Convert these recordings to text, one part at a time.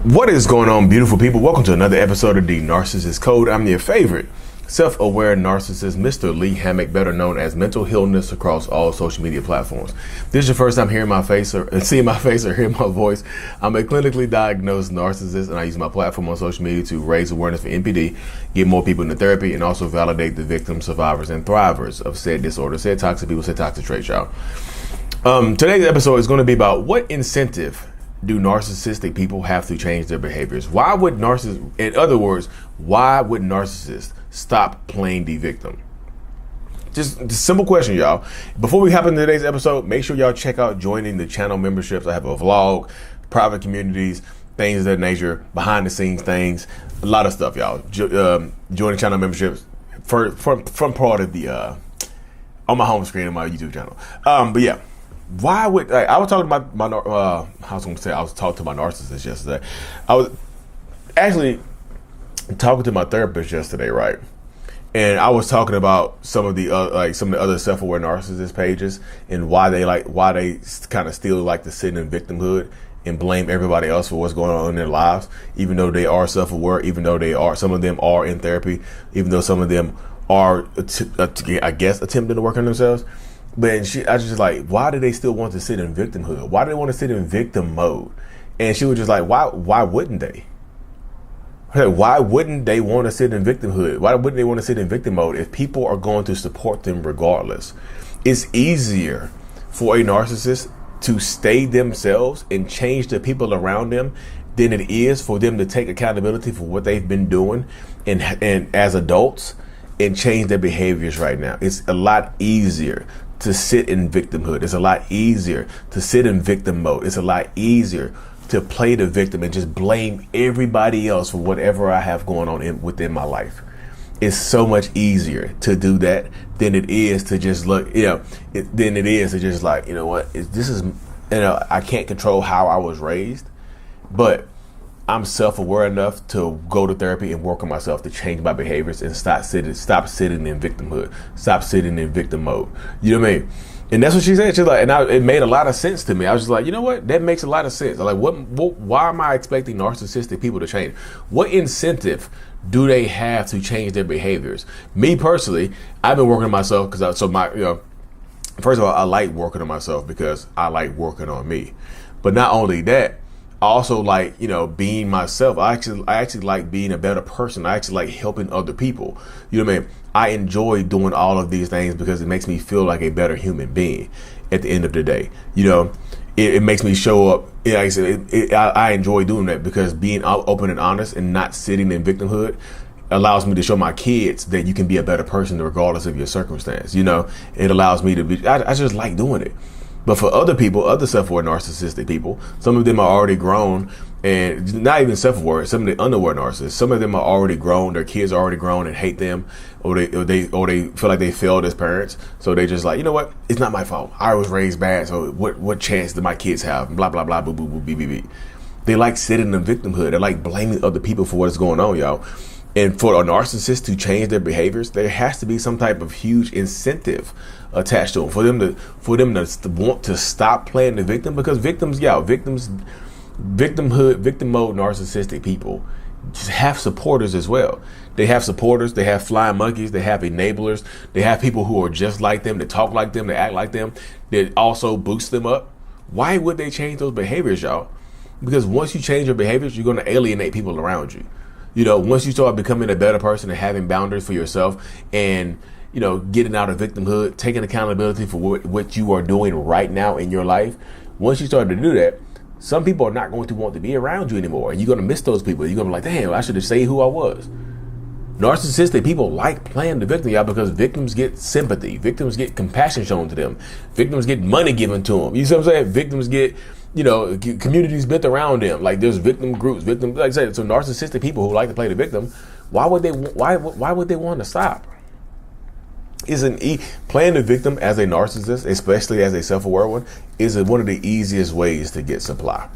What is going on, beautiful people? Welcome to another episode of the Narcissist Code. I'm your favorite self-aware narcissist, Mr. Lee Hammock, better known as Mental Illness across all social media platforms. If this is your first time hearing my face or seeing my face or hearing my voice, I'm a clinically diagnosed narcissist, and I use my platform on social media to raise awareness for NPD, get more people into therapy, and also validate the victims, survivors, and thrivers of said disorder, said toxic people, said toxic traits, y'all. Today's episode is going to be about what incentive do narcissistic people have to change their behaviors? Why would in other words, why would narcissists stop playing the victim? Just a simple question, y'all. Before we hop into today's episode, make sure y'all check out joining the channel memberships. I have a vlog, private communities, things of that nature, behind the scenes things, a lot of stuff, y'all. Join the channel memberships from part of the on my home screen of my YouTube channel. But yeah. Why would I was talking about I was talking to my narcissist yesterday. I was actually talking to my therapist yesterday, right? And I was talking about some of the other self-aware narcissist pages and why they kind of still like to sit in victimhood and blame everybody else for what's going on in their lives, even though they are self-aware, even though some of them are in therapy, even though some of them are attempting to work on themselves. But I was just like, why do they still want to sit in victimhood? Why do they want to sit in victim mode? And she was just like, why wouldn't they? Why wouldn't they want to sit in victimhood? Why wouldn't they want to sit in victim mode if people are going to support them regardless? It's easier for a narcissist to stay themselves and change the people around them than it is for them to take accountability for what they've been doing and as adults and change their behaviors right now. It's a lot easier to sit in victimhood. It's a lot easier to sit in victim mode. It's a lot easier to play the victim and just blame everybody else for whatever I have going on within my life. It's so much easier to do that than it is to just look, than it is to just like, I can't control how I was raised, but I'm self-aware enough to go to therapy and work on myself to change my behaviors and stop sitting in victimhood, stop sitting in victim mode. You know what I mean? And that's what she said. She's like, it made a lot of sense to me. I was just like, you know what? That makes a lot of sense. I'm like, why am I expecting narcissistic people to change? What incentive do they have to change their behaviors? Me personally, I've been working on myself first of all, I like working on myself because I like working on me. But not only that, I also like, being myself. I actually like being a better person. I actually like helping other people. You know what I mean? I enjoy doing all of these things because it makes me feel like a better human being at the end of the day. It makes me show up. Like I said, I enjoy doing that because being open and honest and not sitting in victimhood allows me to show my kids that you can be a better person regardless of your circumstance. It allows me to be, I just like doing it. But for other people, other self-aware narcissistic people, some of them are already grown, and not even self-aware, some of the unaware narcissists, some of them are already grown, their kids are already grown and hate them, or they feel like they failed as parents. So they just like, you know what? It's not my fault. I was raised bad, so what chance do my kids have? Blah, blah, blah, boo, boo, boo, bee, bee, bee. They like sitting in victimhood. They like blaming other people for what's going on, y'all. And for a narcissist to change their behaviors, there has to be some type of huge incentive attached to them for them to want to stop playing the victim, because victim mode narcissistic people just have supporters as well. They have supporters, they have flying monkeys, they have enablers, they have people who are just like them, that talk like them, that act like them, that also boost them up. Why would they change those behaviors, y'all? Because once you change your behaviors, you're going to alienate people around you. Once you start becoming a better person and having boundaries for yourself and, getting out of victimhood, taking accountability for what you are doing right now in your life, once you start to do that, some people are not going to want to be around you anymore. And you're going to miss those people. You're going to be like, damn, I should have said who I was. Narcissistic people like playing the victim, y'all, because victims get sympathy. Victims get compassion shown to them. Victims get money given to them. You see what I'm saying? Victims get communities built around them. Like there's victim groups, like I said, so narcissistic people who like to play the victim, why would they want to stop? Playing the victim as a narcissist, especially as a self-aware one, is one of the easiest ways to get supply.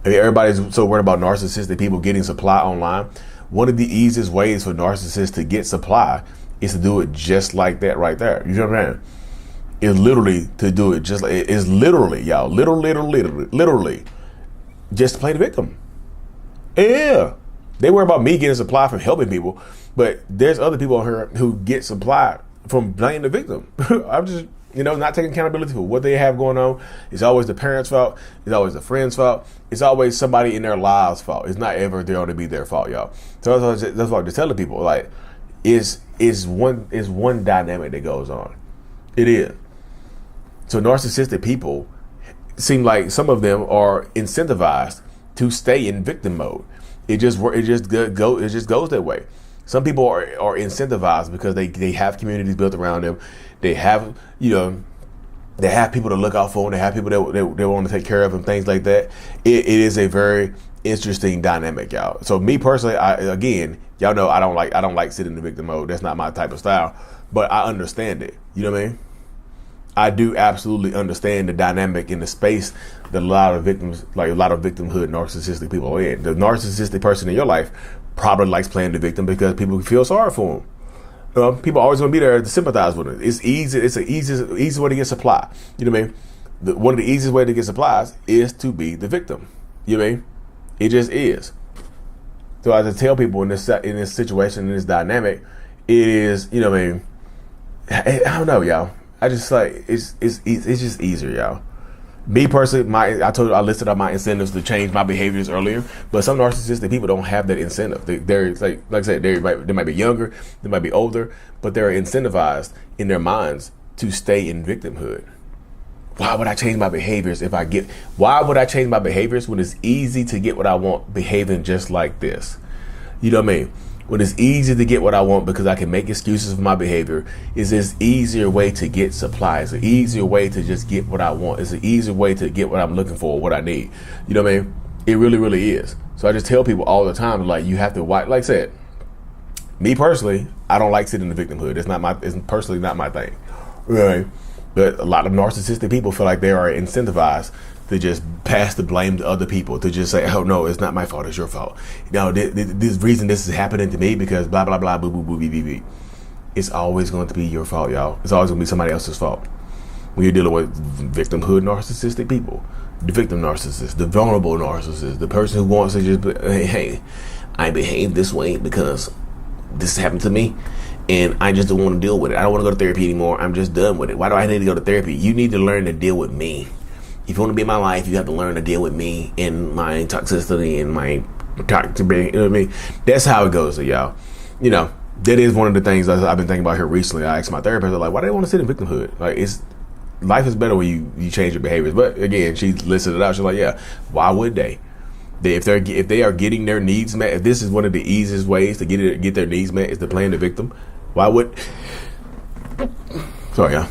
I mean, everybody's so worried about narcissistic people getting supply online. One of the easiest ways for narcissists to get supply is to do it just like that right there. You know what I'm saying? Is literally to do it just like, it's literally, y'all, literally, just play the victim. Yeah. They worry about me getting supply from helping people, but there's other people here who get supply from blaming the victim. I'm just, not taking accountability for what they have going on. It's always the parents' fault. It's always the friend's fault. It's always somebody in their lives' fault. It's not ever going to be their fault, y'all. So that's what I'm just telling people. Like, is one dynamic that goes on. It is. So narcissistic people seem like some of them are incentivized to stay in victim mode. It just goes that way. Some people are incentivized because they have communities built around them. They have they have people to look out for them. They have people that they want to take care of them, things like that. It is a very interesting dynamic, y'all. So me personally, y'all know I don't like sitting in the victim mode. That's not my type of style. But I understand it. You know what I mean? I do absolutely understand the dynamic in the space that a lot of victimhood narcissistic people are in. The narcissistic person in your life probably likes playing the victim because people feel sorry for them. People are always going to be there to sympathize with them. It's easy. It's an easy way to get supply. You know what I mean? One of the easiest ways to get supplies is to be the victim. You know what I mean? It just is. So I just tell people in this situation, in this dynamic, it is. You know what I mean? I don't know, y'all. I just it's just easier, y'all. Me personally, I listed out my incentives to change my behaviors earlier, but some narcissistic people don't have that incentive. They're like I said, they might be younger, they might be older, but they're incentivized in their minds to stay in victimhood. Why would I change my behaviors why would I change my behaviors when it's easy to get what I want behaving just like this? You know what I mean? When it's easy to get what I want because I can make excuses for my behavior, is this easier way to get supplies, an easier way to just get what I want. It's an easier way to get what I'm looking for, what I need. You know what I mean? It really, really is. So I just tell people all the time, like, you have to, like I said, me personally, I don't like sitting in the victimhood. It's personally not my thing. Right? But a lot of narcissistic people feel like they are incentivized to just pass the blame to other people, to just say, oh no, it's not my fault, it's your fault. This reason this is happening to me because blah, blah, blah, boo, boo, boo, bee, bee, bee. It's always going to be your fault, y'all. It's always going to be somebody else's fault. When you're dealing with victimhood narcissistic people, the victim narcissist, the vulnerable narcissist, the person who wants to just, hey, I behave this way because this happened to me and I just don't want to deal with it. I don't want to go to therapy anymore. I'm just done with it. Why do I need to go to therapy? You need to learn to deal with me. If you want to be in my life, you have to learn to deal with me and my toxicity and my toxic, you know what I mean? That's how it goes, y'all. That is one of the things I've been thinking about here recently. I asked my therapist, like, why do they want to sit in victimhood? Like, life is better when you change your behaviors. But again, she listed it out. She's like, yeah, why would they? If they are getting their needs met, if this is one of the easiest ways to get their needs met is to play the victim, why would? Sorry, y'all.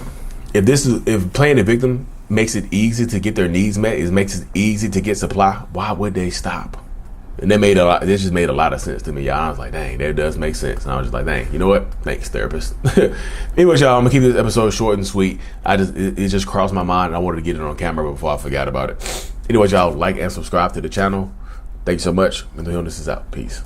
If playing the victim makes it easy to get their needs met, it makes it easy to get supply, why would they stop? And this just made a lot of sense to me, y'all. I was like, dang, that does make sense. And I was just like, dang, you know what? Thanks, therapist. Anyways, y'all, I'm gonna keep this episode short and sweet. It just crossed my mind and I wanted to get it on camera before I forgot about it. Anyways, y'all, like and subscribe to the channel. Thank you so much. And the illness is out. Peace.